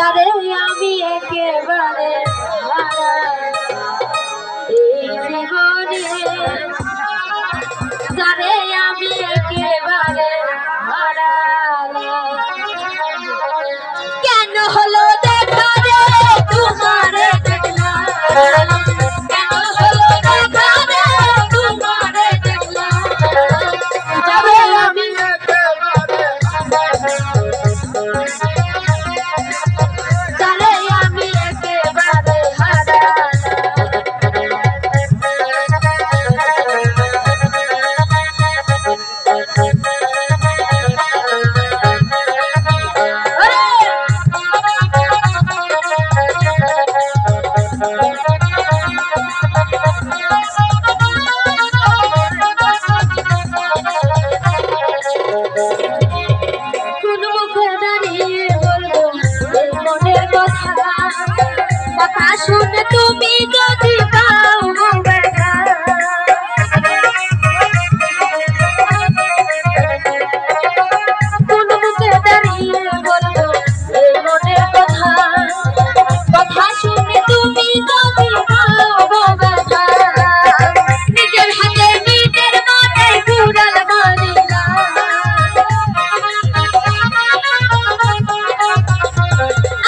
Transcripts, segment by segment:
যারে আমি একেবারে হারা এই জীবনে, যারে আমি একেবারে হারা। কেন হলো দেখা রে তোমারে দেখলাম, কেন হলো দেখা রে তোমারে দেখলাম, যারে আমি শুনে তুমি যদি পাও ব্যথা, কোন মুখে দাঁড়িয়ে বলবো এই মনের কথা, কথা শুনে তুমি যদি পাও ব্যথা, নিজের হাতে নিজের মনে কুড়াল মারিলাম,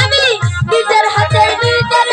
আমি নিজের হাতে নিজের